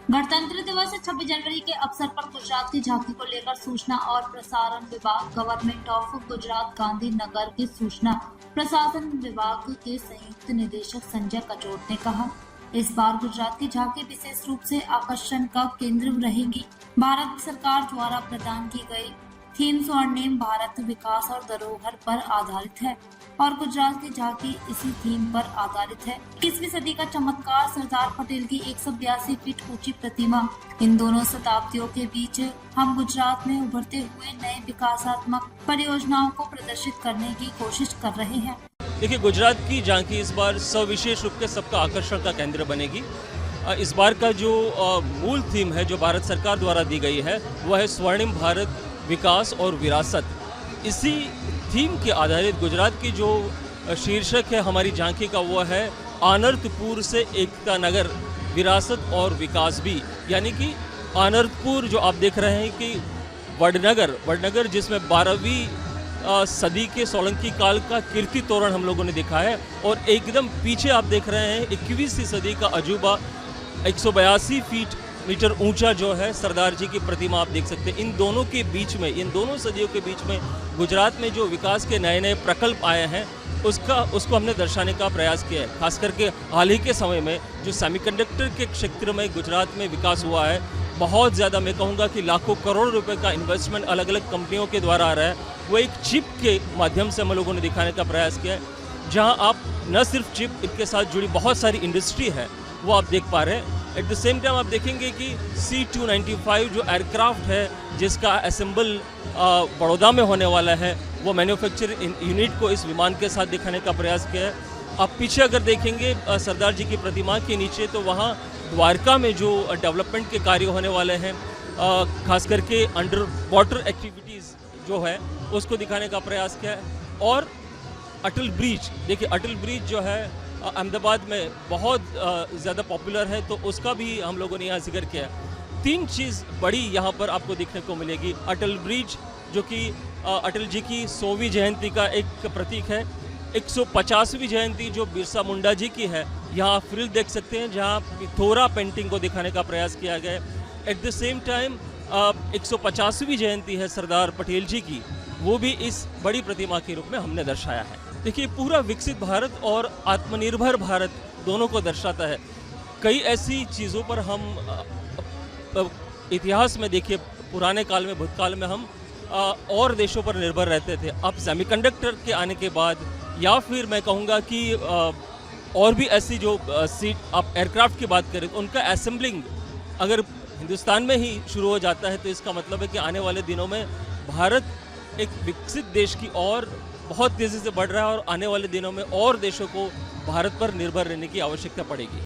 गणतंत्र दिवस 26 जनवरी के अवसर पर गुजरात की झांकी को लेकर सूचना और प्रसारण विभाग, गवर्नमेंट ऑफ गुजरात गांधीनगर के सूचना प्रसारण विभाग के संयुक्त निदेशक संजय कचोट ने कहा, इस बार गुजरात की झांकी विशेष रूप से आकर्षण का केंद्र रहेगी। भारत सरकार द्वारा प्रदान की गई थीम स्वर्णिम भारत विकास और धरोहर पर आधारित है और गुजरात की झांकी इसी थीम पर आधारित है। 21वीं सदी का चमत्कार सरदार पटेल की 182 फीट ऊंची प्रतिमा। इन दोनों शताब्दियों के बीच हम गुजरात में उभरते हुए नए विकासात्मक परियोजनाओं को प्रदर्शित करने की कोशिश कर रहे हैं। देखिए, गुजरात की झांकी इस बार सविशेष रूप से सबका आकर्षण का केंद्र बनेगी। इस बार का जो मूल थीम है जो भारत सरकार द्वारा दी गई है वह है स्वर्णिम भारत विकास और विरासत। इसी थीम के आधारित गुजरात की जो शीर्षक है हमारी झांकी का वो है आनर्तपुर से एकता नगर, विरासत और विकास भी। यानी कि आनर्तपुर जो आप देख रहे हैं कि वडनगर जिसमें 12वीं सदी के सोलंकी काल का कीर्ति तोरण हम लोगों ने देखा है, और एकदम पीछे आप देख रहे हैं 21वीं सदी का अजूबा 182 फीट मीटर ऊंचा जो है सरदार जी की प्रतिमा आप देख सकते हैं। इन दोनों के बीच में, इन दोनों सदियों के बीच में गुजरात में जो विकास के नए नए प्रकल्प आए हैं उसको हमने दर्शाने का प्रयास किया है। खास करके हाल ही के समय में जो सेमीकंडक्टर के क्षेत्र में गुजरात में विकास हुआ है, बहुत ज़्यादा, मैं कहूँगा कि लाखों करोड़ रुपए का इन्वेस्टमेंट अलग अलग कंपनियों के द्वारा आ रहा है। वो एक चिप के माध्यम से हम लोगों ने दिखाने का प्रयास किया है, जहाँ आप न सिर्फ चिप, इनके साथ जुड़ी बहुत सारी इंडस्ट्री है वो आप देख पा रहे हैं। एट द सेम टाइम आप देखेंगे कि C-295 जो एयरक्राफ्ट है जिसका असेंबल बड़ौदा में होने वाला है, वो मैन्युफैक्चरिंग यूनिट को इस विमान के साथ दिखाने का प्रयास किया है। आप पीछे अगर देखेंगे सरदार जी की प्रतिमा के नीचे, तो वहाँ द्वारका में जो डेवलपमेंट के कार्य होने वाले हैं, खास करके अंडर वाटर एक्टिविटीज़ जो है उसको दिखाने का प्रयास किया है। और अटल ब्रिज, देखिए अटल ब्रिज जो है अहमदाबाद में बहुत ज़्यादा पॉपुलर है, तो उसका भी हम लोगों ने यहाँ जिक्र किया है। 3 चीज़ बड़ी यहाँ पर आपको देखने को मिलेगी। अटल ब्रिज जो कि अटल जी की 100वीं जयंती का एक प्रतीक है। 150वीं जयंती जो बिरसा मुंडा जी की है, यहाँ फ्रिल देख सकते हैं जहाँ पिथौरा पेंटिंग को दिखाने का प्रयास किया गया है। एट द सेम टाइम 150वीं जयंती है सरदार पटेल जी की, वो भी इस बड़ी प्रतिमा के रूप में हमने दर्शाया है। देखिए, पूरा विकसित भारत और आत्मनिर्भर भारत दोनों को दर्शाता है। कई ऐसी चीज़ों पर हम इतिहास में देखिए, पुराने काल में, भूतकाल में हम और देशों पर निर्भर रहते थे। अब सेमीकंडक्टर के आने के बाद, या फिर मैं कहूँगा कि और भी ऐसी जो सीट आप एयरक्राफ्ट की बात करें, तो उनका असेंबलिंग अगर हिंदुस्तान में ही शुरू हो जाता है, तो इसका मतलब है कि आने वाले दिनों में भारत एक विकसित देश की और बहुत तेज़ी से बढ़ रहा है, और आने वाले दिनों में और देशों को भारत पर निर्भर रहने की आवश्यकता पड़ेगी।